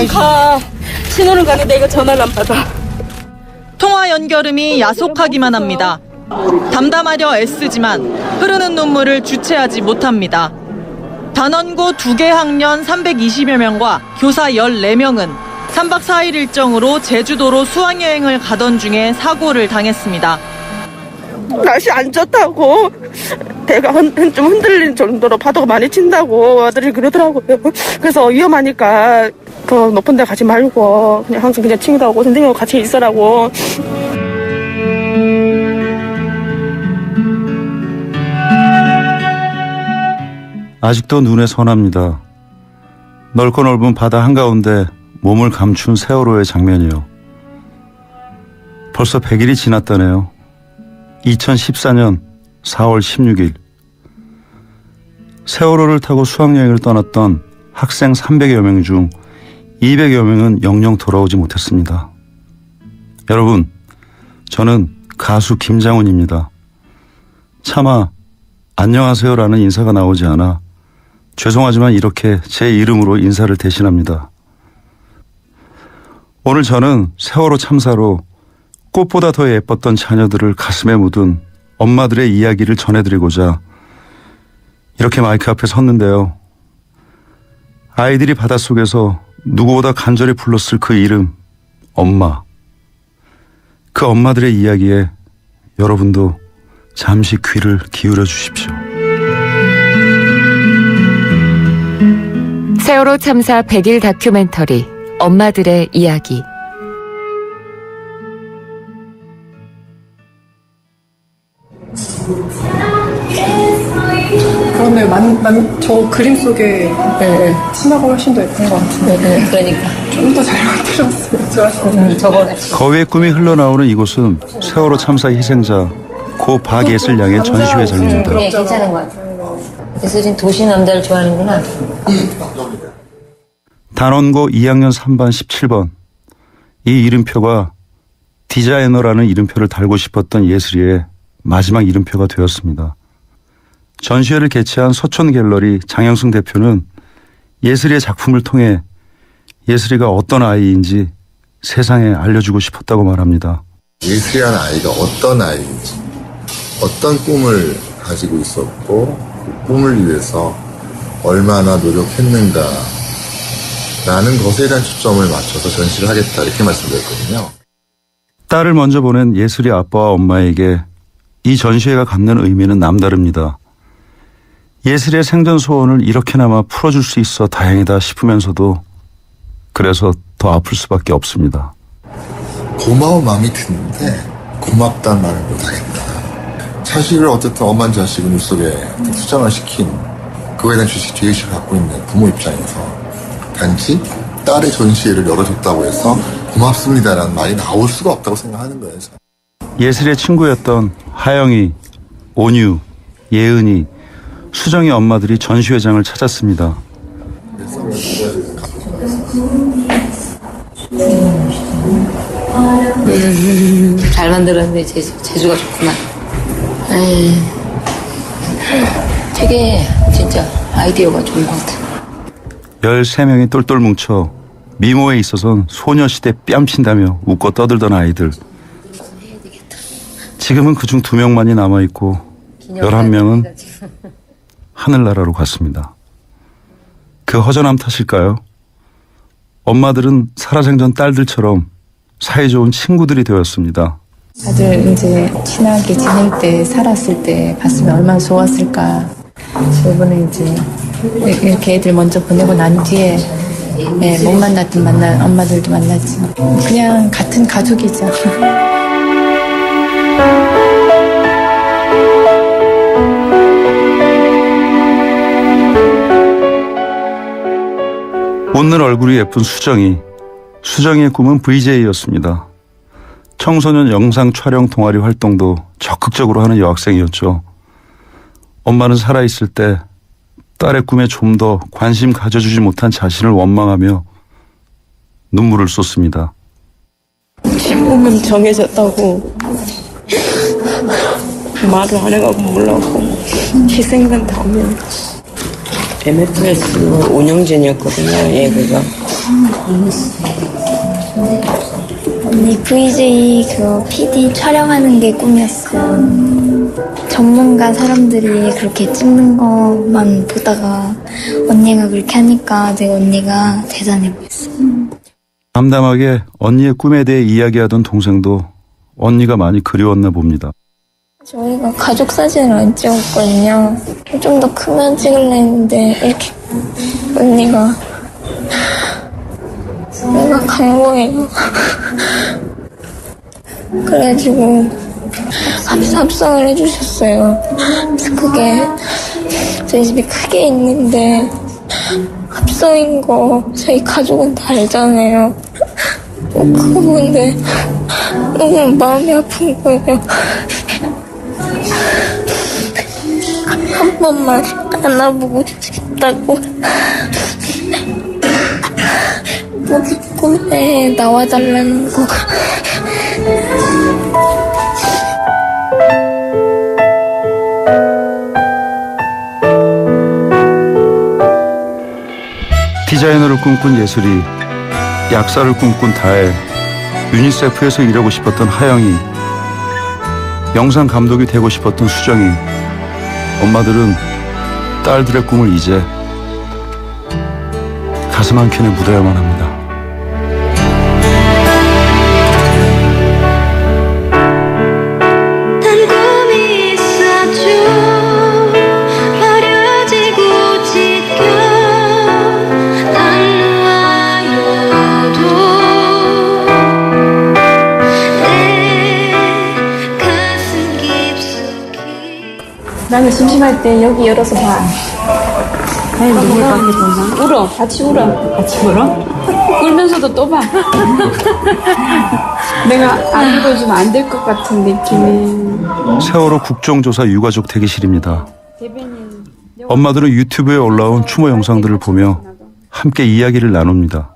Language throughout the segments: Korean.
가. 신호는 가는데 이거 전화를 안 받아. 통화 연결음이 야속하기만 합니다. 담담하려 애쓰지만 흐르는 눈물을 주체하지 못합니다. 단원고 2개 학년 320여 명과 교사 14명은 3박 4일 일정으로 제주도로 수학여행을 가던 중에 사고를 당했습니다. 날씨 안 좋다고 배가 좀 흔들리는 정도로 파도가 많이 친다고 아들이 그러더라고요. 그래서 위험하니까 더 높은 데 가지 말고 그냥 항상 그냥 친구들하고 선생님하고 같이 있으라고. 아직도 눈에 선합니다. 넓고 넓은 바다 한가운데 몸을 감춘 세월호의 장면이요. 벌써 100일이 지났다네요. 2014년 4월 16일 세월호를 타고 수학여행을 떠났던 학생 300여 명 중 200여 명은 영영 돌아오지 못했습니다. 여러분, 저는 가수 김장훈입니다. 차마 안녕하세요라는 인사가 나오지 않아 죄송하지만 이렇게 제 이름으로 인사를 대신합니다. 오늘 저는 세월호 참사로 꽃보다 더 예뻤던 자녀들을 가슴에 묻은 엄마들의 이야기를 전해드리고자 이렇게 마이크 앞에 섰는데요. 아이들이 바닷속에서 누구보다 간절히 불렀을 그 이름, 엄마. 그 엄마들의 이야기에 여러분도 잠시 귀를 기울여 주십시오. 세월호 참사 100일 다큐멘터리 엄마들의 이야기. 그러네, 저 그림 속에 치마가 훨씬 더 예쁜 것 같은데. 그러니까. 좀 더 잘 만들었어요. 저거는. 거위의 꿈이 흘러나오는 이곳은 세월호 참사 희생자 고 박예슬 양의 전시회장입니다. 네, 괜찮은 것 같아요. 예슬이는 도시 남자를 좋아하는구나. 단원고 2학년 3반 17번. 이 이름표가 디자이너라는 이름표를 달고 싶었던 예슬이의 마지막 이름표가 되었습니다. 전시회를 개최한 서촌갤러리 장영승 대표는 예슬이의 작품을 통해 예슬이가 어떤 아이인지 세상에 알려주고 싶었다고 말합니다. 예슬이라는 아이가 어떤 아이인지, 어떤 꿈을 가지고 있었고 그 꿈을 위해서 얼마나 노력했는가 라는 것에 대한 초점을 맞춰서 전시를 하겠다 이렇게 말씀드렸거든요. 딸을 먼저 보낸 예슬이 아빠와 엄마에게 이 전시회가 갖는 의미는 남다릅니다. 예슬이의 생전 소원을 이렇게나마 풀어줄 수 있어 다행이다 싶으면서도 그래서 더 아플 수밖에 없습니다. 고마운 마음이 드는데 고맙다는 말을 못하겠다. 사실을 어쨌든 엄한 자식을 물속에 투정을 시킨 그거에 대한 죄의식을 갖고 있는 부모 입장에서 단지 딸의 전시회를 열어줬다고 해서 고맙습니다라는 말이 나올 수가 없다고 생각하는 거예요. 예슬이의 친구였던 하영이, 온유, 예은이, 수정이 엄마들이 전시회장을 찾았습니다. 잘 만들었는데 재주가 좋구만. 되게 진짜 아이디어가 좋은 것 같아. 13명이 똘똘 뭉쳐 미모에 있어선 소녀시대 뺨친다며 웃고 떠들던 아이들. 지금은 그중 2명만이 남아있고 11명은 하늘나라로 갔습니다. 그 허전함 탓일까요? 엄마들은 살아생전 딸들처럼 사이좋은 친구들이 되었습니다. 다들 이제 친하게 지낼 때, 살았을 때 봤으면 얼마나 좋았을까. 이번에 이제 이렇게 애들 먼저 보내고 난 뒤에 못 만났던 엄마들도 만났지. 그냥 같은 가족이죠. 웃는 얼굴이 예쁜 수정이의 꿈은 VJ였습니다. 청소년 영상 촬영 동아리 활동도 적극적으로 하는 여학생이었죠. 엄마는 살아있을 때 딸의 꿈에 좀 더 관심 가져주지 못한 자신을 원망하며 눈물을 쏟습니다. 꿈은 정해졌다고 말을 안 해가고 몰라고 희생만 당면 MFS 운영진이었거든요. 얘가 언니 VJ 그 PD 촬영하는 게 꿈이었어요. 전문가 사람들이 그렇게 찍는 것만 보다가 언니가 그렇게 하니까 되게 언니가 대단해 보였어요. 담담하게 언니의 꿈에 대해 이야기하던 동생도 언니가 많이 그리웠나 봅니다. 저희가 가족 사진을 안 찍었거든요. 좀 더 크면 찍으려 했는데 이렇게 언니가 내가 간 거예요. 그래가지고 합성을 해주셨어요. 그래서 그게 저희 집이 크게 있는데 합성인 거 저희 가족은 다 알잖아요. 그거 보는데 너무 마음이 아픈 거예요. 한 번만 안아보고 싶다고. 꿈에 나와달라는 거. 디자이너를 꿈꾼 예슬이, 약사를 꿈꾼 다혜, 유니세프에서 일하고 싶었던 하영이, 영상 감독이 되고 싶었던 수정이, 엄마들은 딸들의 꿈을 이제 가슴 한켠에 묻어야만 합니다. 나는 심심할 때 여기 열어서 봐. 아니, 누굴 밖에 보나? 울어. 같이 울어. 같이 울어? 울면서도 또 봐. 내가 안 울어주면 안 될 것 같은 느낌이. 세월호 국정조사 유가족 대기실입니다. 엄마들은 유튜브에 올라온 추모 영상들을 보며 함께 이야기를 나눕니다.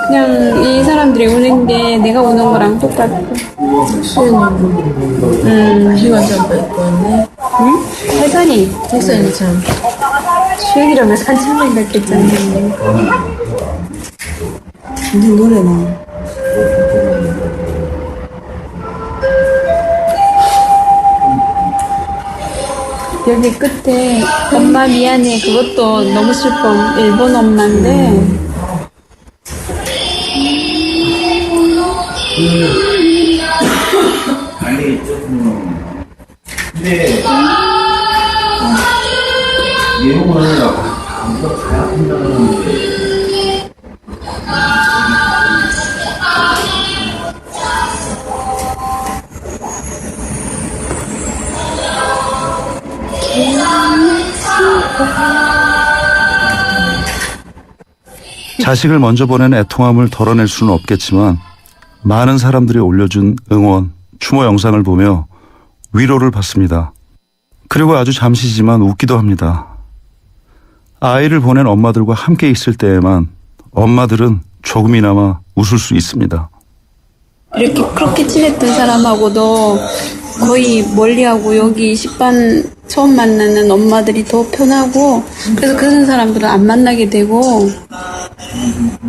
그냥 이 사람들이 우는 게 내가 우는 거랑 똑같아. 시간점 뺐거든요. 응? 태산이 참. 수영이라면 산책만 갔겠잖아. 무슨 노래나. 여기 끝에 엄마 미안해 그것도 너무 슬퍼. 일본 엄마인데 근데 내용을 아무도 가야 한다는 자식을 먼저 보낸 애통함을 덜어낼 수는 없겠지만 많은 사람들이 올려준 응원, 추모 영상을 보며 위로를 받습니다. 그리고 아주 잠시지만 웃기도 합니다. 아이를 보낸 엄마들과 함께 있을 때에만 엄마들은 조금이나마 웃을 수 있습니다. 이렇게 그렇게 친했던 사람하고도 거의 멀리하고 여기 10반 처음 만나는 엄마들이 더 편하고 그래서 그런 사람들은 안 만나게 되고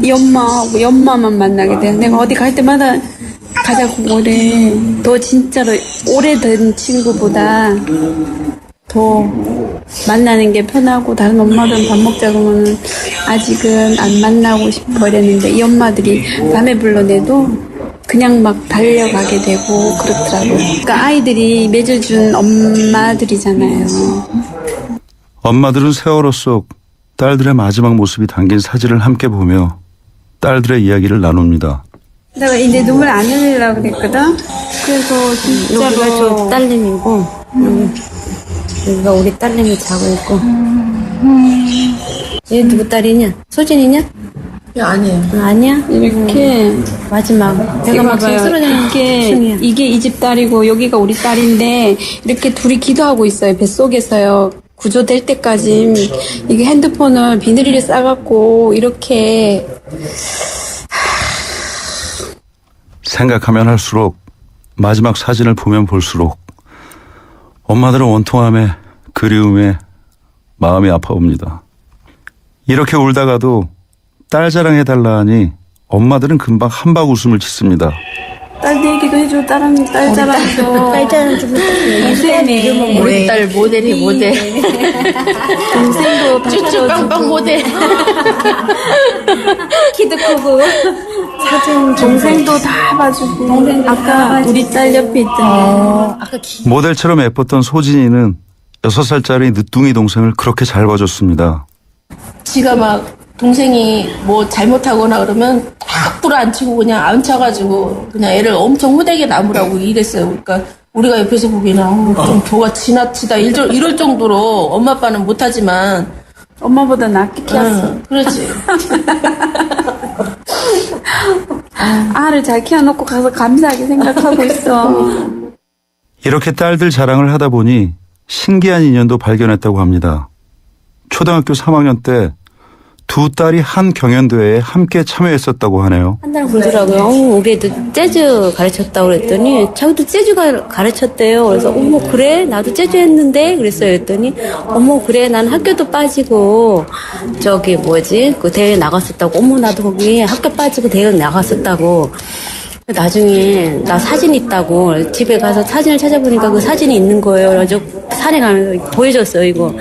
이 엄마하고 이 엄마만 만나게 돼. 내가 어디 갈 때마다 가자고 그래. 너 진짜로 오래된 친구보다 더 만나는 게 편하고 다른 엄마들은 밥 먹자 그러면은 아직은 안 만나고 싶어 이랬는데 이 엄마들이 밤에 불러내도 그냥 막 달려가게 되고 그렇더라고요. 그러니까 아이들이 맺어준 엄마들이잖아요. 엄마들은 세월호 속 딸들의 마지막 모습이 담긴 사진을 함께 보며 딸들의 이야기를 나눕니다. 내가 이제 눈물 안 흘리려고 그랬거든. 그래서 진짜로 여기가 저 딸내미고 여기가 우리 딸내미 자고 있고 얘 누구 딸이냐? 소진이냐? 아니에요. 아니야? 이렇게 마지막 내가 막 쓰러지는 이게 이 집 딸이고 여기가 우리 딸인데 이렇게 둘이 기도하고 있어요. 뱃속에서요. 구조될 때까지 이게 핸드폰을 비닐에 싸갖고 이렇게 생각하면 할수록 마지막 사진을 보면 볼수록 엄마들은 원통함에 그리움에 마음이 아파옵니다. 이렇게 울다가도 딸 자랑해달라 하니 엄마들은 금방 한박 웃음을 짓습니다. 딸 얘기도 해줘. 딸 자랑도. 딸 자랑 좀 해주세요. 우리 딸 모델이 모델. 동생도 쭈쭈빵빵 모델. 키도 크고. 사진 동생도 다 봐주고. 아까 우리 딸 옆에 있던 모델처럼 예뻤던 소진이는 6살짜리 늦둥이 동생을 그렇게 잘 봐줬습니다. 지가 막 동생이 뭐 잘못하거나 그러면 딱 불안치고 그냥 앉혀가지고 그냥 애를 엄청 호되게 나무라고 이랬어요. 그러니까 우리가 옆에서 보기에는 좀 도가 지나치다 이럴 정도로 엄마 아빠는 못하지만 엄마보다 낫게 키웠어. 그렇지. 알을 잘 키워놓고 가서 감사하게 생각하고 있어. 이렇게 딸들 자랑을 하다 보니 신기한 인연도 발견했다고 합니다. 초등학교 3학년 때 두 딸이 한 경연대회에 함께 참여했었다고 하네요. 한달 그러더라고요. 우리 애도 재즈 가르쳤다고 그랬더니 자기도 재즈 가르쳤대요. 그래서 어머 그래? 나도 재즈 했는데? 그랬어요. 그랬더니 어머 그래? 난 학교도 빠지고 저기 뭐지? 그 대회 나갔었다고. 어머 나도 거기 학교 빠지고 대회 나갔었다고. 나중에 나 사진 있다고 집에 가서 사진을 찾아보니까 그 사진이 있는 거예요. 그래서 산에 가면서 보여줬어요. 이거.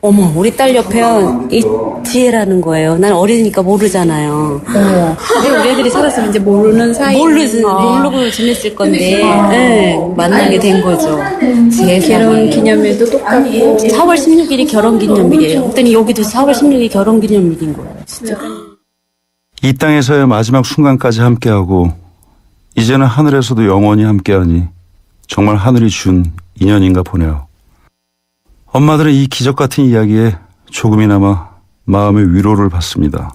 어머 우리 딸 옆에 이지혜라는 거예요. 난 어리니까 모르잖아요. 우리 애들이 살았으면 이제 모르는 사이 모르고 지냈을 건데 네, 만나게 된 거죠. 결혼 기념일도 똑같고 4월 16일이 결혼 기념일이에요. 그랬더니 여기도 4월 16일이 결혼 기념일인 거예요. 진짜. 이 땅에서의 마지막 순간까지 함께하고 이제는 하늘에서도 영원히 함께하니 정말 하늘이 준 인연인가 보네요. 엄마들은 이 기적 같은 이야기에 조금이나마 마음의 위로를 받습니다.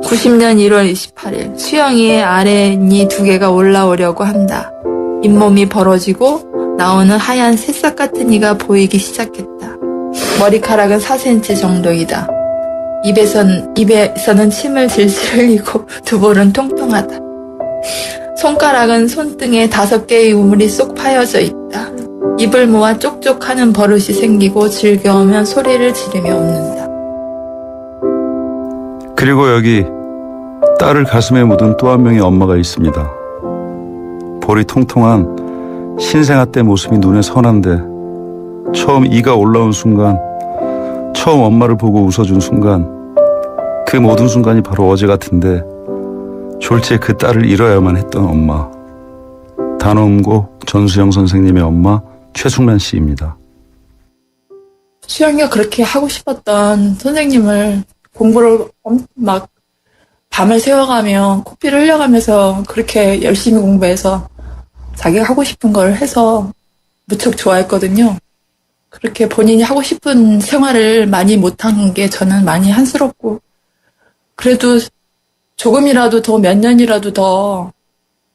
(90년 1월 28일) 수영이의 아랫니 2개가 올라오려고 한다. 잇몸이 벌어지고 나오는 하얀 새싹 같은 이가 보이기 시작했다. 머리카락은 4cm 정도이다. 입에서는 침을 질질 흘리고 두볼은 통통하다. 손가락은 손등에 5개의 우물이 쏙 파여져 있다. 입을 모아 쪽쪽하는 버릇이 생기고 즐겨오면 소리를 지르며 웃는다. 그리고 여기 딸을 가슴에 묻은 또 한 명의 엄마가 있습니다. 볼이 통통한 신생아 때 모습이 눈에 선한데 처음 이가 올라온 순간, 처음 엄마를 보고 웃어준 순간, 그 모든 순간이 바로 어제 같은데 졸지에 그 딸을 잃어야만 했던 엄마. 단원고 전수영 선생님의 엄마 최숙란 씨입니다. 수영이가 그렇게 하고 싶었던 선생님을 공부를 막 밤을 새워가며 코피를 흘려가면서 그렇게 열심히 공부해서 자기가 하고 싶은 걸 해서 무척 좋아했거든요. 그렇게 본인이 하고 싶은 생활을 많이 못한 게 저는 많이 한스럽고, 그래도 조금이라도 더 몇 년이라도 더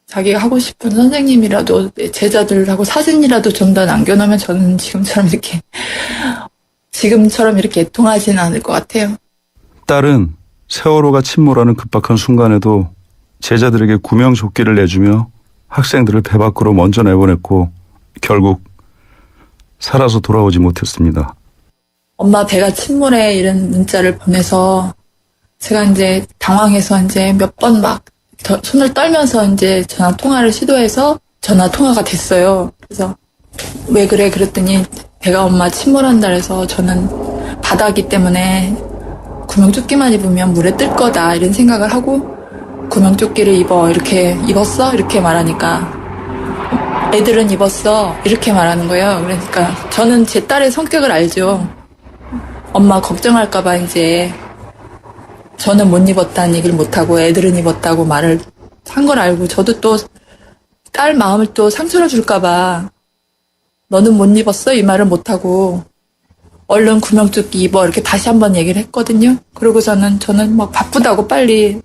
자기가 하고 싶은 선생님이라도 제자들하고 사진이라도 좀 더 남겨놓으면 저는 지금처럼 이렇게 애통하지는 않을 것 같아요. 딸은 세월호가 침몰하는 급박한 순간에도 제자들에게 구명조끼를 내주며 학생들을 배 밖으로 먼저 내보냈고 결국 살아서 돌아오지 못했습니다. 엄마 배가 침몰해 이런 문자를 보내서 제가 이제 당황해서 이제 몇 번 막 손을 떨면서 이제 전화 통화를 시도해서 전화 통화가 됐어요. 그래서 왜 그래 그랬더니 배가 엄마 침몰한다 그래서 저는 바다기 때문에 구명조끼만 입으면 물에 뜰 거다 이런 생각을 하고 구명조끼를 이렇게 입었어? 이렇게 말하니까 애들은 입었어 이렇게 말하는 거예요. 그러니까 저는 제 딸의 성격을 알죠. 엄마 걱정할까봐 이제 저는 못 입었다는 얘기를 못하고 애들은 입었다고 말을 한 걸 알고 저도 또 딸 마음을 또 상처를 줄까봐 너는 못 입었어? 이 말을 못하고 얼른 구명조끼 입어 이렇게 다시 한번 얘기를 했거든요. 그러고서는 저는 막 바쁘다고 빨리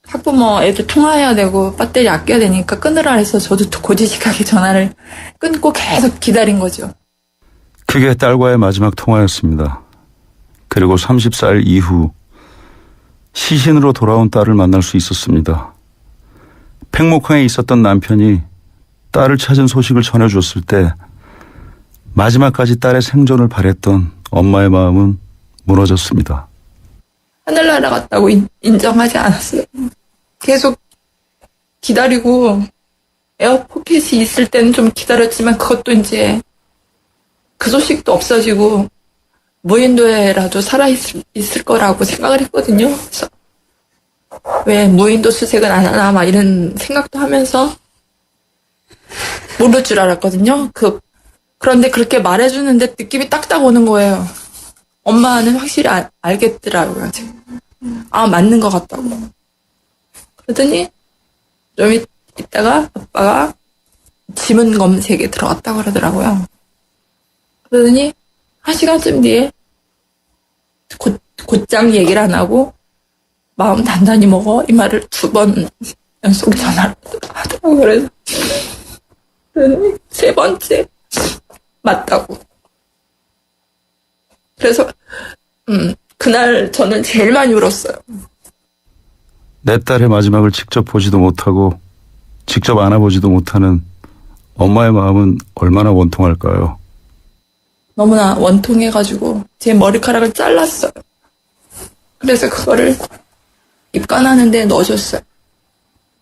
학부모 애들 통화해야 되고 배터리 아껴야 되니까 끊으라 해서 저도 고지식하게 전화를 끊고 계속 기다린 거죠. 그게 딸과의 마지막 통화였습니다. 그리고 34일 이후 시신으로 돌아온 딸을 만날 수 있었습니다. 팽목항에 있었던 남편이 딸을 찾은 소식을 전해줬을 때 마지막까지 딸의 생존을 바랬던 엄마의 마음은 무너졌습니다. 하늘나라 갔다고 인정하지 않았어요. 계속 기다리고 에어포켓이 있을 때는 좀 기다렸지만 그것도 이제 그 소식도 없어지고 무인도에라도 살아있을 거라고 생각을 했거든요. 그래서 왜 무인도 수색은 안 하나 막 이런 생각도 하면서 모를 줄 알았거든요. 그런데 그렇게 말해주는데 느낌이 딱딱 오는 거예요. 엄마는 확실히 알겠더라고요. 아, 맞는 것 같다고. 그러더니 좀 있다가 아빠가 지문 검색에 들어갔다고 그러더라고요. 그러더니 1시간쯤 뒤에 곧장 얘기를 안 하고 마음 단단히 먹어 이 말을 2번 연속 전화를 하더라고요. 그래서 그러더니 3번째 맞다고. 그래서 그날 저는 제일 많이 울었어요. 내 딸의 마지막을 직접 보지도 못하고 직접 안아보지도 못하는 엄마의 마음은 얼마나 원통할까요? 너무나 원통해가지고 제 머리카락을 잘랐어요. 그래서 그거를 입간하는 데 넣어줬어요.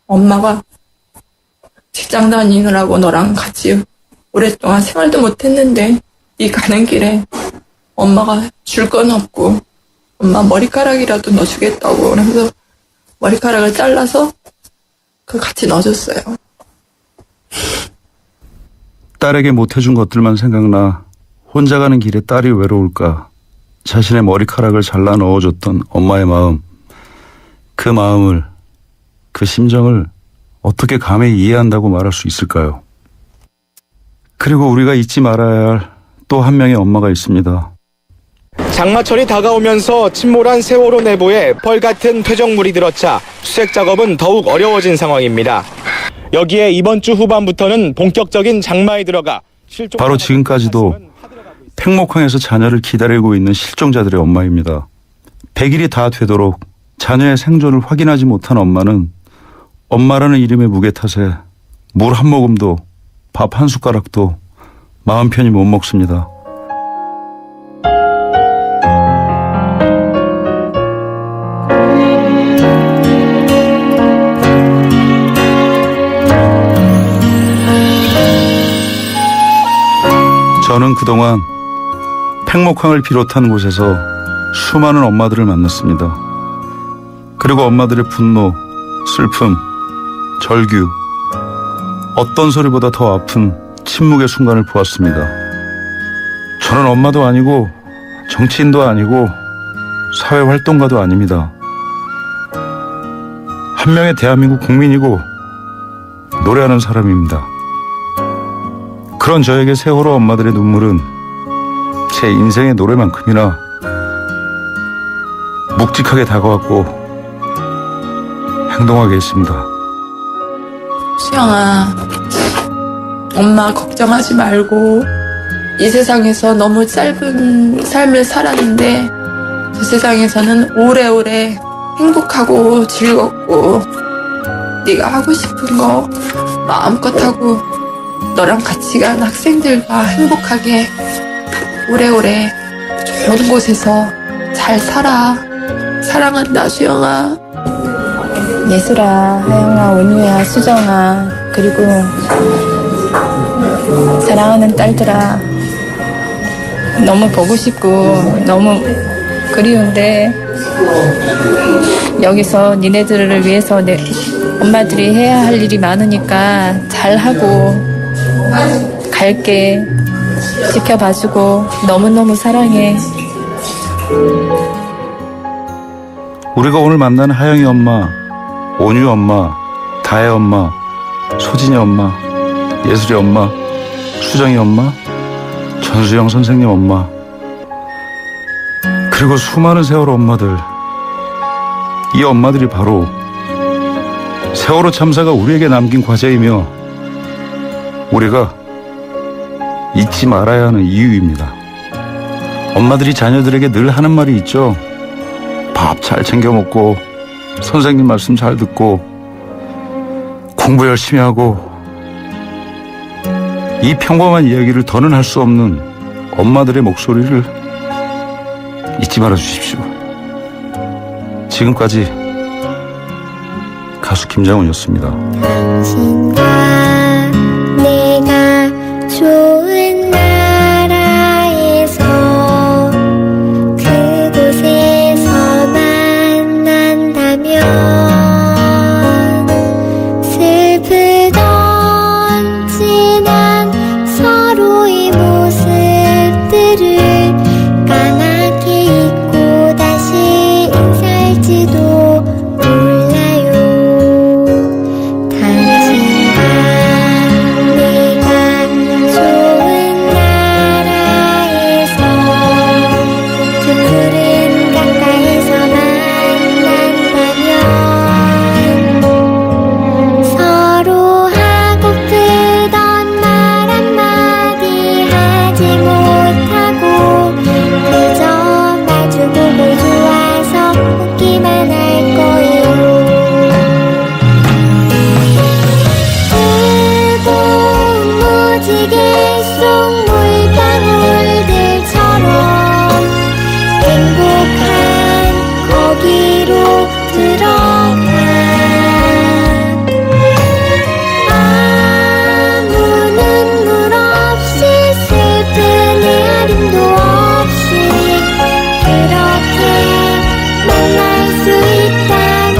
엄마가 직장 다니느라고 너랑 같이 오랫동안 생활도 못했는데 이 가는 길에 엄마가 줄 건 없고 엄마 머리카락이라도 넣어주겠다고 그래서 머리카락을 잘라서 그 같이 넣어줬어요. 딸에게 못해준 것들만 생각나 혼자 가는 길에 딸이 외로울까 자신의 머리카락을 잘라 넣어줬던 엄마의 마음, 그 마음을, 그 심정을 어떻게 감히 이해한다고 말할 수 있을까요? 그리고 우리가 잊지 말아야 할 또 한 명의 엄마가 있습니다. 장마철이 다가오면서 침몰한 세월호 내부에 펄같은 퇴적물이 들어차 수색 작업은 더욱 어려워진 상황입니다. 여기에 이번 주 후반부터는 본격적인 장마에 들어가 바로 지금까지도 팽목항에서 자녀를 기다리고 있는 실종자들의 엄마입니다. 100일이 다 되도록 자녀의 생존을 확인하지 못한 엄마는 엄마라는 이름의 무게 탓에 물 한 모금도 밥 한 숟가락도 마음 편히 못 먹습니다. 저는 그동안 팽목항을 비롯한 곳에서 수많은 엄마들을 만났습니다. 그리고 엄마들의 분노, 슬픔, 절규, 어떤 소리보다 더 아픈 침묵의 순간을 보았습니다. 저는 엄마도 아니고 정치인도 아니고 사회활동가도 아닙니다. 한 명의 대한민국 국민이고 노래하는 사람입니다. 그런 저에게 세월호 엄마들의 눈물은 제 인생의 노래만큼이나 묵직하게 다가왔고 행동하게 했습니다. 수영아, 엄마 걱정하지 말고 이 세상에서 너무 짧은 삶을 살았는데 저 세상에서는 오래오래 행복하고 즐겁고 네가 하고 싶은 거 마음껏 하고 너랑 같이 간 학생들과 행복하게 오래오래 좋은 곳에서 잘 살아. 사랑한다, 수영아. 예슬아, 하영아, 원유야, 수정아, 그리고 사랑하는 딸들아, 너무 보고 싶고 너무 그리운데 여기서 니네들을 위해서 엄마들이 해야 할 일이 많으니까 잘하고 갈게. 지켜봐주고 너무너무 사랑해. 우리가 오늘 만난 하영이 엄마, 온유 엄마, 다혜 엄마, 소진이 엄마, 예술이 엄마, 수정이 엄마, 전수영 선생님 엄마, 그리고 수많은 세월호 엄마들, 이 엄마들이 바로 세월호 참사가 우리에게 남긴 과제이며 우리가 잊지 말아야 하는 이유입니다. 엄마들이 자녀들에게 늘 하는 말이 있죠. 밥 잘 챙겨 먹고 선생님 말씀 잘 듣고 공부 열심히 하고. 이 평범한 이야기를 더는 할 수 없는 엄마들의 목소리를 잊지 말아 주십시오. 지금까지 가수 김장훈이었습니다. 당신과 내가 좋은 나라에서 그곳에서 만난다면 슬프던 지난 서로의 모습들을 까맣게 잊고 다시 인사할지도 몰라요. 당신과 내가 좋은 나라에서 둘은 가까이서 만난다면 서로 하고프던 말 한마디 하지 못하고 그저 마주보고 좋아서 웃기만 할 거예요. 뜨거운 무지개 속 물방울들처럼 행복한 거기로 들어가. 아무 눈물 없이 슬픈 헤아림도 없이 그렇게 만날 수 있다면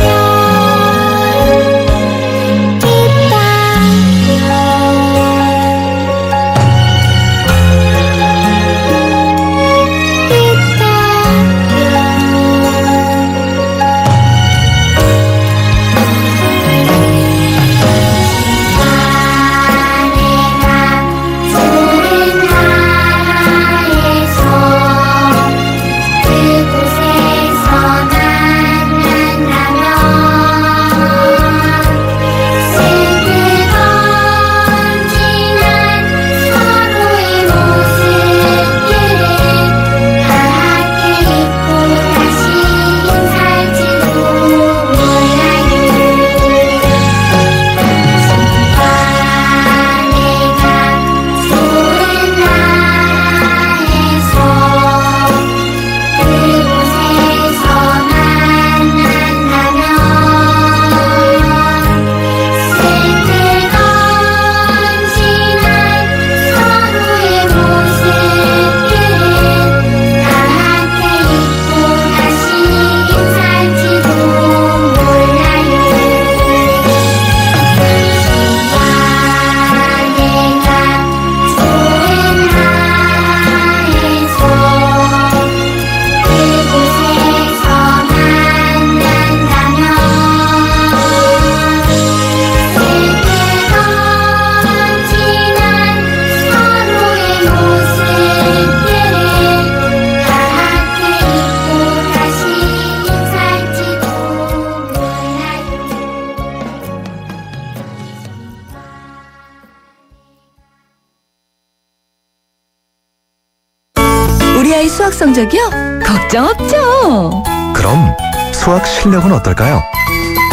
우리 아이 수학 성적이요? 걱정 없죠. 그럼 수학 실력은 어떨까요?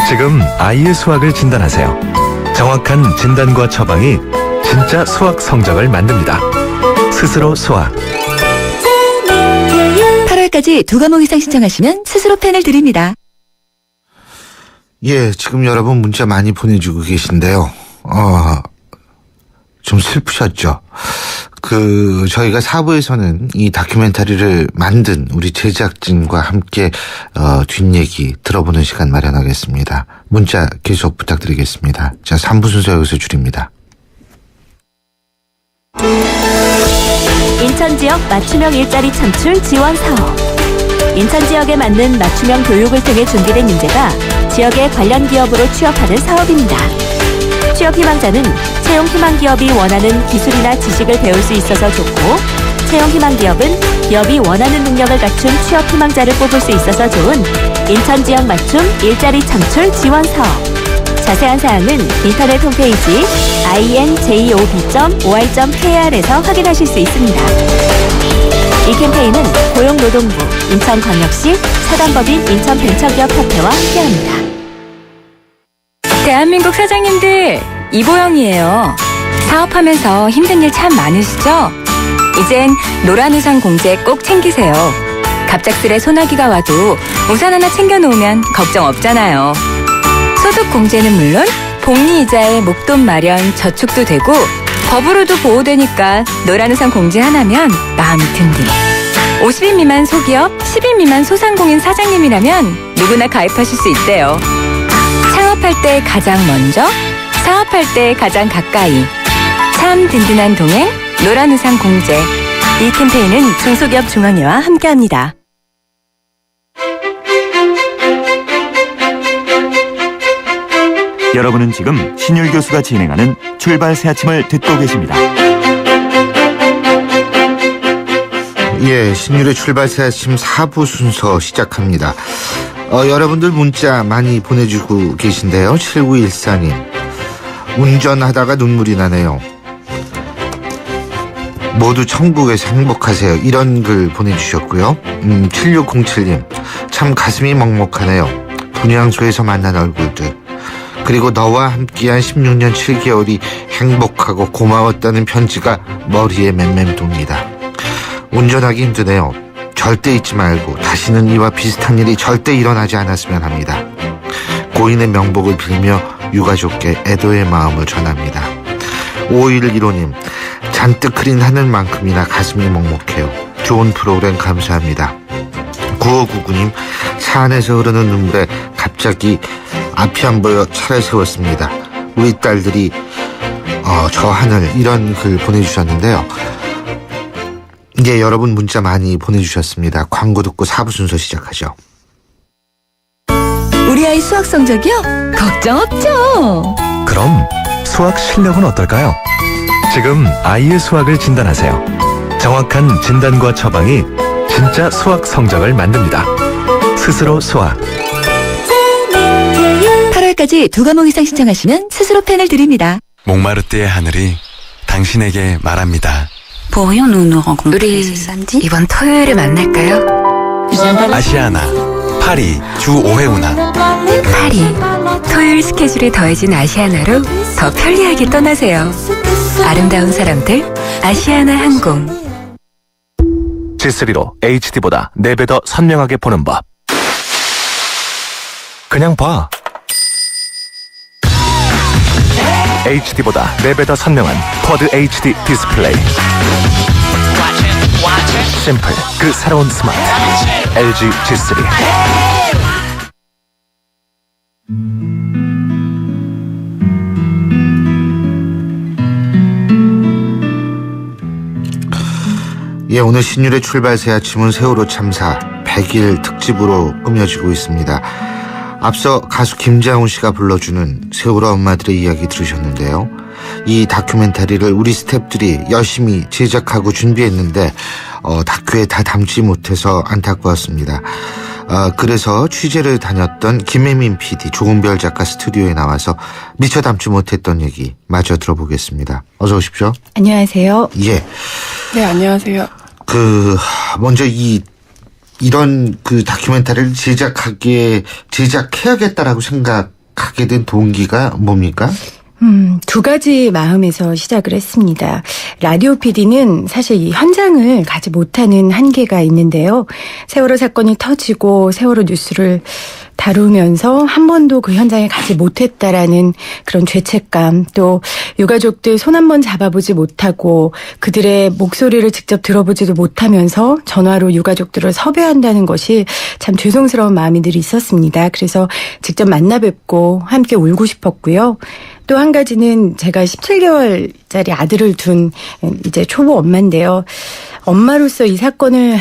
지금 아이의 수학을 진단하세요. 정확한 진단과 처방이 진짜 수학 성적을 만듭니다. 스스로 수학. 8월까지 2과목 이상 신청하시면 스스로 펜을 드립니다. 예, 지금 여러분 문자 많이 보내주고 계신데요. 좀 슬프셨죠? 저희가 4부에서는 이 다큐멘터리를 만든 우리 제작진과 함께, 뒷얘기 들어보는 시간 마련하겠습니다. 문자 계속 부탁드리겠습니다. 자, 3부 순서 여기서 줄입니다. 인천 지역 맞춤형 일자리 창출 지원 사업. 인천 지역에 맞는 맞춤형 교육을 통해 준비된 인재가 지역의 관련 기업으로 취업하는 사업입니다. 취업 희망자는 채용 희망 기업이 원하는 기술이나 지식을 배울 수 있어서 좋고, 채용 희망 기업은 기업이 원하는 능력을 갖춘 취업 희망자를 뽑을 수 있어서 좋은 인천 지역 맞춤 일자리 창출 지원 사업. 자세한 사항은 인터넷 홈페이지 injob.or.kr에서 확인하실 수 있습니다. 이 캠페인은 고용노동부, 인천광역시, 사단법인 인천벤처기업협회와 함께합니다. 대한민국 사장님들, 이보영이에요. 사업하면서 힘든 일 참 많으시죠? 이젠 노란 우산 공제 꼭 챙기세요. 갑작스레 소나기가 와도 우산 하나 챙겨놓으면 걱정 없잖아요. 소득 공제는 물론 복리 이자에 목돈 마련 저축도 되고 법으로도 보호되니까 노란 우산 공제 하나면 마음이 든든. 50인 미만 소기업, 10인 미만 소상공인 사장님이라면 누구나 가입하실 수 있대요. 창업할 때 가장 먼저, 사업할 때 가장 가까이. 참 든든한 동행, 노란 우산 공제. 이 캠페인은 중소기업 중앙회와 함께합니다. 여러분은 지금 신율 교수가 진행하는 출발 새 아침을 듣고 계십니다. 예, 신율의 출발 새 아침 4부 순서 시작합니다. 여러분들 문자 많이 보내주고 계신데요. 7914님. 운전하다가 눈물이 나네요. 모두 천국에서 행복하세요. 이런 글 보내주셨고요. 7607님. 참 가슴이 먹먹하네요. 분향소에서 만난 얼굴들. 그리고 너와 함께한 16년 7개월이 행복하고 고마웠다는 편지가 머리에 맴맴돕니다. 운전하기 힘드네요. 절대 잊지 말고 다시는 이와 비슷한 일이 절대 일어나지 않았으면 합니다. 고인의 명복을 빌며 유가족께 애도의 마음을 전합니다. 5115님. 잔뜩 흐린 하늘만큼이나 가슴이 먹먹해요. 좋은 프로그램 감사합니다. 9599님. 차 안에서 흐르는 눈물에 갑자기 앞이 안 보여 차를 세웠습니다. 우리 딸들이 저 하늘, 이런 글 보내주셨는데요. 이제 여러분 문자 많이 보내주셨습니다. 광고 듣고 4부 순서 시작하죠. 우리 아이 수학 성적이요? 걱정 없죠. 그럼 수학 실력은 어떨까요? 지금 아이의 수학을 진단하세요. 정확한 진단과 처방이 진짜 수학 성적을 만듭니다. 스스로 수학. 8월까지 2과목 이상 신청하시면 스스로 펜을 드립니다. 몽마르트의 하늘이 당신에게 말합니다. 우리 이번 토요일에 만날까요? 아시아나, 파리, 주 5회 운항. 파리, 토요일 스케줄이 더해진 아시아나로 더 편리하게 떠나세요. 아름다운 사람들, 아시아나 항공. G3로 HD보다 4배 더 선명하게 보는 법. 그냥 봐. HD보다 4배 더 선명한 쿼드 HD 디스플레이. 심플, 그 새로운 스마트. LG G3. 예, 오늘 신율의 출발 새 아침은 세월호 참사 100일 특집으로 꾸며지고 있습니다. 앞서 가수 김자훈 씨가 불러주는 세월호 엄마들의 이야기 들으셨는데요. 이 다큐멘터리를 우리 스태프들이 열심히 제작하고 준비했는데 다큐에 다 담지 못해서 안타까웠습니다. 그래서 취재를 다녔던 김혜민 PD, 조은별 작가 스튜디오에 나와서 미처 담지 못했던 얘기 마저 들어보겠습니다. 어서 오십시오. 안녕하세요. 예. 네, 안녕하세요. 먼저 이런 다큐멘터리를 제작해야겠다라고 생각하게 된 동기가 뭡니까? 2가지 마음에서 시작을 했습니다. 라디오 PD는 사실 이 현장을 가지 못하는 한계가 있는데요. 세월호 사건이 터지고 세월호 뉴스를 다루면서 한 번도 그 현장에 가지 못했다라는 그런 죄책감, 또 유가족들 손 한 번 잡아보지 못하고 그들의 목소리를 직접 들어보지도 못하면서 전화로 유가족들을 섭외한다는 것이 참 죄송스러운 마음이 늘 있었습니다. 그래서 직접 만나 뵙고 함께 울고 싶었고요. 또 한 가지는 제가 17개월짜리 아들을 둔 이제 초보 엄마인데요. 엄마로서 이 사건을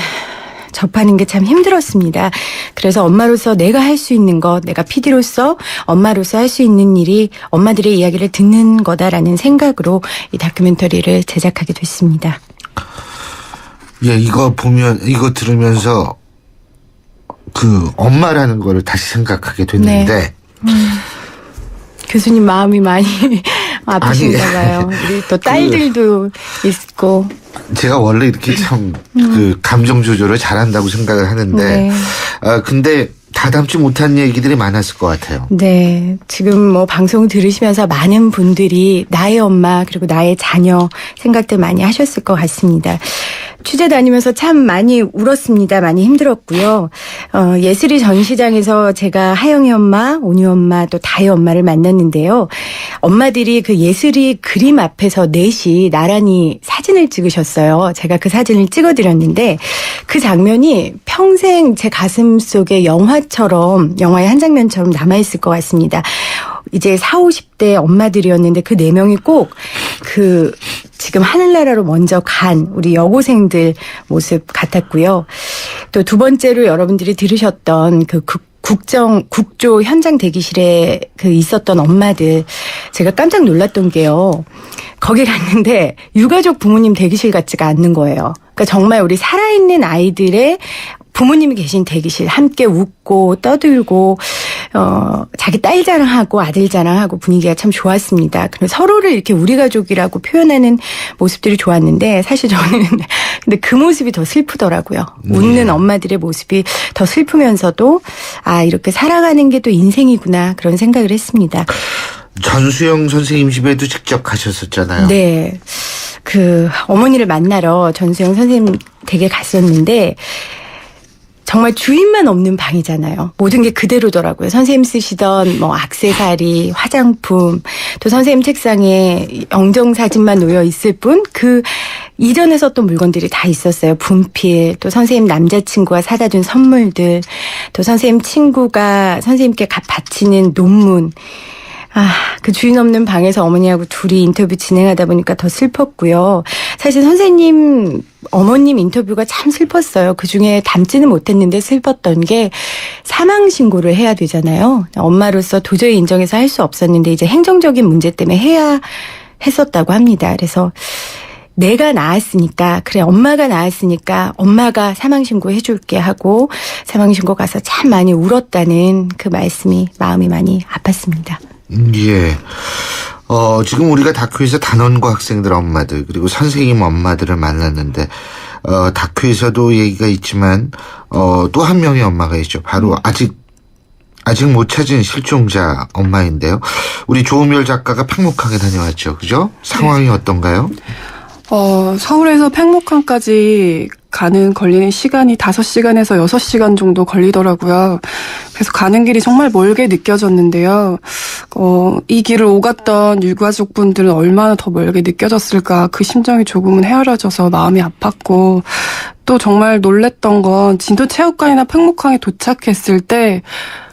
접하는 게 참 힘들었습니다. 그래서 엄마로서 내가 할 수 있는 것, 내가 PD로서 엄마로서 할 수 있는 일이 엄마들의 이야기를 듣는 거다라는 생각으로 이 다큐멘터리를 제작하게 됐습니다. 예, 이거 들으면서 엄마라는 거를 다시 생각하게 됐는데, 네. 교수님 마음이 많이 아프신가 봐요. 우리 또 딸들도 있고. 제가 원래 이렇게 참 그 감정 조절을 잘한다고 생각을 하는데, 네. 근데 다담지 못한 얘기들이 많았을 것 같아요. 네. 지금 뭐 방송 들으시면서 많은 분들이 나의 엄마 그리고 나의 자녀 생각들 많이 하셨을 것 같습니다. 취재 다니면서 참 많이 울었습니다. 많이 힘들었고요. 예슬이 전시장에서 제가 하영이 엄마, 온유 엄마, 또 다혜 엄마를 만났는데요. 엄마들이 그 예슬이 그림 앞에서 넷이 나란히 사진을 찍으셨어요. 제가 그 사진을 찍어드렸는데 그 장면이 평생 제 가슴 속에 영화의 한 장면처럼 남아있을 것 같습니다. 이제 40, 50대 엄마들이었는데 그 4명이 꼭 그 지금 하늘나라로 먼저 간 우리 여고생들 모습 같았고요. 또 두 번째로 여러분들이 들으셨던 그 국조 현장 대기실에 그 있었던 엄마들 제가 깜짝 놀랐던 게요. 거기 갔는데 유가족 부모님 대기실 같지가 않는 거예요. 그러니까 정말 우리 살아있는 아이들의 부모님이 계신 대기실 함께 웃고 떠들고 자기 딸 자랑하고 아들 자랑하고 분위기가 참 좋았습니다. 서로를 이렇게 우리 가족이라고 표현하는 모습들이 좋았는데 사실 저는 근데 그 모습이 더 슬프더라고요. 웃는 엄마들의 모습이 더 슬프면서도 아 이렇게 살아가는 게 또 인생이구나 그런 생각을 했습니다. 전수영 선생님 집에도 직접 가셨었잖아요. 네. 그 어머니를 만나러 전수영 선생님 댁에 갔었는데 정말 주인만 없는 방이잖아요. 모든 게 그대로더라고요. 선생님 쓰시던 뭐 액세서리, 화장품, 또 선생님 책상에 영정사진만 놓여 있을 뿐 그 이전에 썼던 물건들이 다 있었어요. 분필, 또 선생님 남자친구가 사다 준 선물들, 또 선생님 친구가 선생님께 바치는 논문. 그 주인 없는 방에서 어머니하고 둘이 인터뷰 진행하다 보니까 더 슬펐고요. 사실 선생님, 어머님 인터뷰가 참 슬펐어요. 그중에 담지는 못했는데 슬펐던 게 사망신고를 해야 되잖아요. 엄마로서 도저히 인정해서 할 수 없었는데 이제 행정적인 문제 때문에 해야 했었다고 합니다. 그래서 내가 낳았으니까 그래 엄마가 낳았으니까 엄마가 사망신고 해줄게 하고 사망신고 가서 참 많이 울었다는 그 말씀이 마음이 많이 아팠습니다. 예. 지금 우리가 다큐에서 단원고 학생들 엄마들 그리고 선생님 엄마들을 만났는데 다큐에서도 얘기가 있지만 또 한 명의 엄마가 있죠. 바로 아직 못 찾은 실종자 엄마인데요. 우리 조은별 작가가 팽목항에 다녀왔죠. 그죠? 상황이 어떤가요? 서울에서 팽목항까지 걸리는 시간이 5시간에서 6시간 정도 걸리더라고요. 그래서 가는 길이 정말 멀게 느껴졌는데요. 이 길을 오갔던 유가족분들은 얼마나 더 멀게 느껴졌을까 그 심정이 조금은 헤아려져서 마음이 아팠고 또 정말 놀랬던 건 진도체육관이나 팽목항에 도착했을 때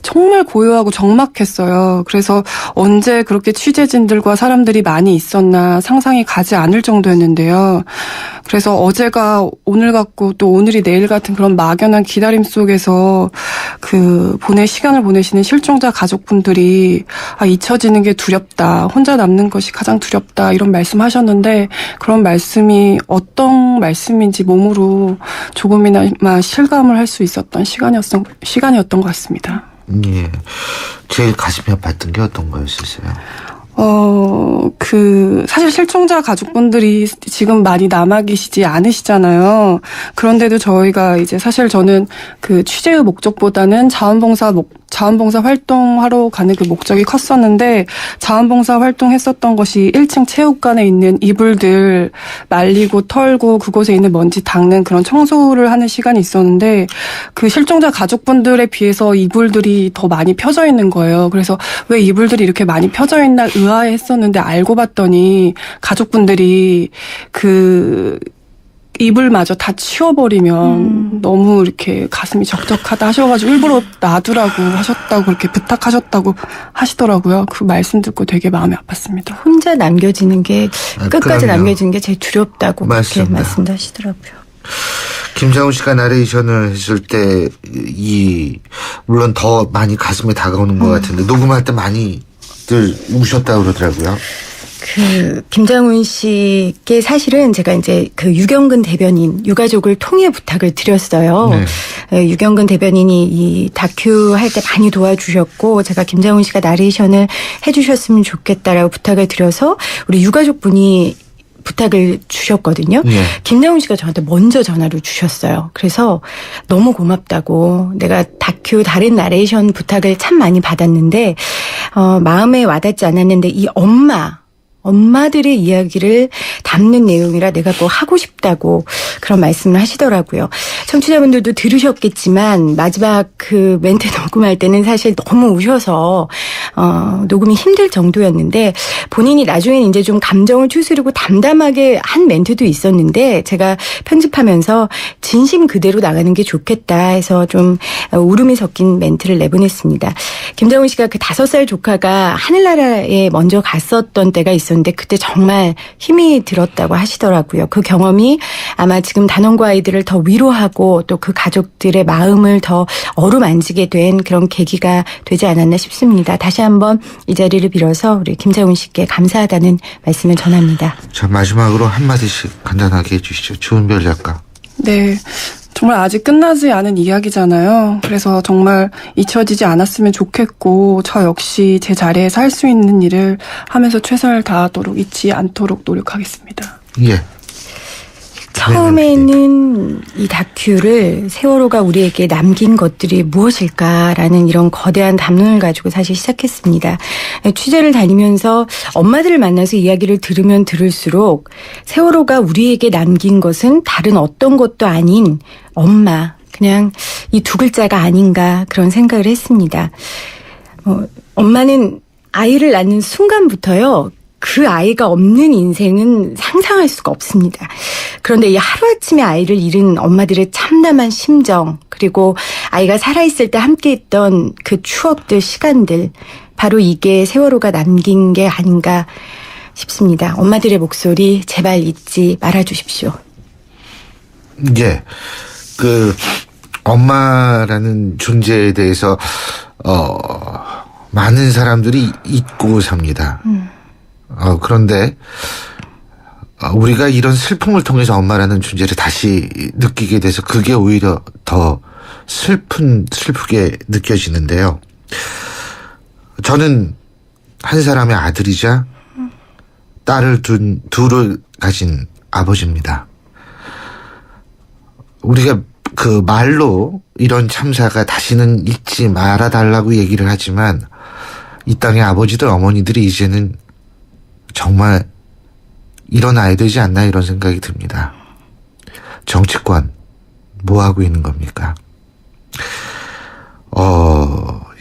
정말 고요하고 적막했어요. 그래서 언제 그렇게 취재진들과 사람들이 많이 있었나 상상이 가지 않을 정도였는데요. 그래서 어제가 오늘 같고 또 오늘이 내일 같은 그런 막연한 기다림 속에서 시간을 보내시는 실종자 가족분들이 잊혀지는 게 두렵다. 혼자 남는 것이 가장 두렵다. 이런 말씀하셨는데 그런 말씀이 어떤 말씀인지 몸으로 조금이나마 실감을 할 수 있었던 시간이었던 것 같습니다. 예. 제일 가슴이 아팠던 게 어떤 거였었어요? 사실 실종자 가족분들이 지금 많이 남아 계시지 않으시잖아요. 그런데도 저희가 이제 사실 저는 그 취재의 목적보다는 자원봉사 활동하러 가는 그 목적이 컸었는데 자원봉사 활동했었던 것이 1층 체육관에 있는 이불들 말리고 털고 그곳에 있는 먼지 닦는 그런 청소를 하는 시간이 있었는데 그 실종자 가족분들에 비해서 이불들이 더 많이 펴져 있는 거예요. 그래서 왜 이불들이 이렇게 많이 펴져 있나 의아해했었는데 알고 봤더니 가족분들이 그 이불마저 다 치워버리면 너무 이렇게 가슴이 적적하다 하셔가지고 일부러 놔두라고 하셨다고 그렇게 부탁하셨다고 하시더라고요. 그 말씀 듣고 되게 마음이 아팠습니다. 혼자 남겨지는 게 끝까지 남겨지는 게 제일 두렵다고 맞습니다. 그렇게 말씀도 하시더라고요. 김장훈 씨가 나레이션을 했을 때 물론 더 많이 가슴에 다가오는 것 같은데 녹음할 때 많이들 우셨다고 그러더라고요. 김장훈 씨께 사실은 제가 이제 그 유경근 대변인 유가족을 통해 부탁을 드렸어요. 네. 유경근 대변인이 이 다큐 할 때 많이 도와주셨고 제가 김장훈 씨가 나레이션을 해주셨으면 좋겠다라고 부탁을 드려서 우리 유가족분이 부탁을 주셨거든요. 네. 김장훈 씨가 저한테 먼저 전화를 주셨어요. 그래서 너무 고맙다고 내가 다큐 다른 나레이션 부탁을 참 많이 받았는데 마음에 와닿지 않았는데 이 엄마들의 이야기를 담는 내용이라 내가 꼭 하고 싶다고 그런 말씀을 하시더라고요. 청취자분들도 들으셨겠지만 마지막 그 멘트 녹음할 때는 사실 너무 우셔서 녹음이 힘들 정도였는데 본인이 나중엔 이제 좀 감정을 추스르고 담담하게 한 멘트도 있었는데 제가 편집하면서 진심 그대로 나가는 게 좋겠다 해서 좀 울음이 섞인 멘트를 내보냈습니다. 김장훈 씨가 그 5살 조카가 하늘나라에 먼저 갔었던 때가 있었는데 그때 정말 힘이 들었다고 하시더라고요. 그 경험이 아마 지금 단원고 아이들을 더 위로하고 또 그 가족들의 마음을 더 어루만지게 된 그런 계기가 되지 않았나 싶습니다. 다시 한번 이 자리를 빌어서 우리 김장훈 씨께 감사하다는 말씀을 전합니다. 자, 마지막으로 한마디씩 간단하게 해주시죠. 주은별 작가. 네. 정말 아직 끝나지 않은 이야기잖아요. 그래서 정말 잊혀지지 않았으면 좋겠고 저 역시 제 자리에서 할 수 있는 일을 하면서 최선을 다하도록 잊지 않도록 노력하겠습니다. 예. 처음에는 이 다큐를 세월호가 우리에게 남긴 것들이 무엇일까라는 이런 거대한 담론을 가지고 사실 시작했습니다. 취재를 다니면서 엄마들을 만나서 이야기를 들으면 들을수록 세월호가 우리에게 남긴 것은 다른 어떤 것도 아닌 엄마, 그냥 이 두 글자가 아닌가 그런 생각을 했습니다. 엄마는 아이를 낳는 순간부터요. 그 아이가 없는 인생은 상상할 수가 없습니다. 그런데 이 하루아침에 아이를 잃은 엄마들의 참담한 심정, 그리고 아이가 살아있을 때 함께했던 그 추억들, 시간들, 바로 이게 세월호가 남긴 게 아닌가 싶습니다. 엄마들의 목소리 제발 잊지 말아주십시오. 예, 엄마라는 존재에 대해서 많은 사람들이 잊고 삽니다. 그런데 우리가 이런 슬픔을 통해서 엄마라는 존재를 다시 느끼게 돼서 그게 오히려 더 슬프게 느껴지는데요. 저는 한 사람의 아들이자 딸을 둘을 가진 아버지입니다. 우리가 그 말로 이런 참사가 다시는 잊지 말아달라고 얘기를 하지만 이 땅의 아버지들, 어머니들이 이제는 정말 일어나야 되지 않나 이런 생각이 듭니다. 정치권 뭐 하고 있는 겁니까?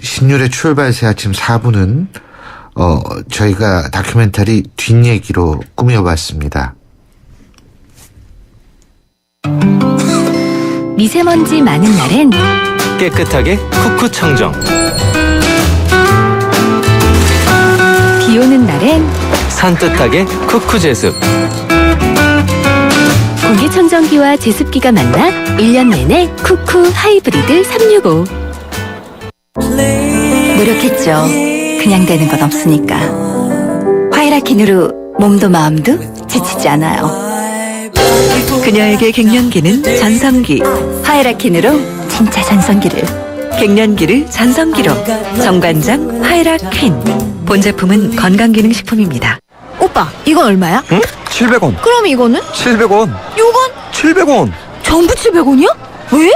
신율의 출발 새 아침 4부는 저희가 다큐멘터리 뒷얘기로 꾸며봤습니다. 미세먼지 많은 날엔 깨끗하게 쿠쿠 청정. 비 오는 날엔 산뜻하게 쿠쿠 제습. 공기청정기와 제습기가 만나 1년 내내 쿠쿠 하이브리드 365. 노력했죠. 그냥 되는 건 없으니까. 화이라킨으로 몸도 마음도 지치지 않아요. 그녀에게 갱년기는 전성기. 화이라킨으로 진짜 전성기를. 갱년기를 전성기로. 정관장 화이라퀸. 본 제품은 건강기능식품입니다. 오빠, 이건 얼마야? 응? 700원. 그럼 이거는? 700원. 요건? 700원. 전부 700원이야? 왜?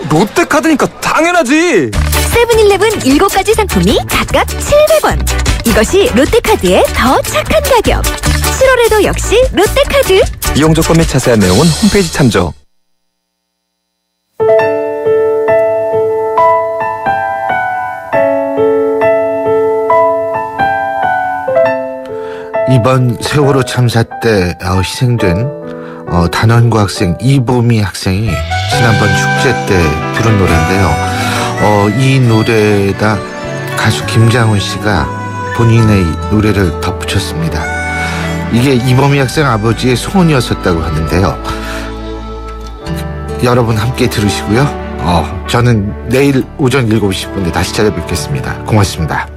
롯데카드니까 당연하지. 세븐일레븐 7가지 상품이 각각 700원. 이것이 롯데카드의 더 착한 가격. 7월에도 역시 롯데카드. 이용 조건 및 자세한 내용은 홈페이지 참조. 이번 세월호 참사 때 희생된 단원고 학생 이보미 학생이 지난번 축제 때 부른 노래인데요. 이 노래에다 가수 김장훈 씨가 본인의 노래를 덧붙였습니다. 이게 이보미 학생 아버지의 소원이었었다고 하는데요. 여러분 함께 들으시고요. 저는 내일 오전 7시 10분에 다시 찾아뵙겠습니다. 고맙습니다.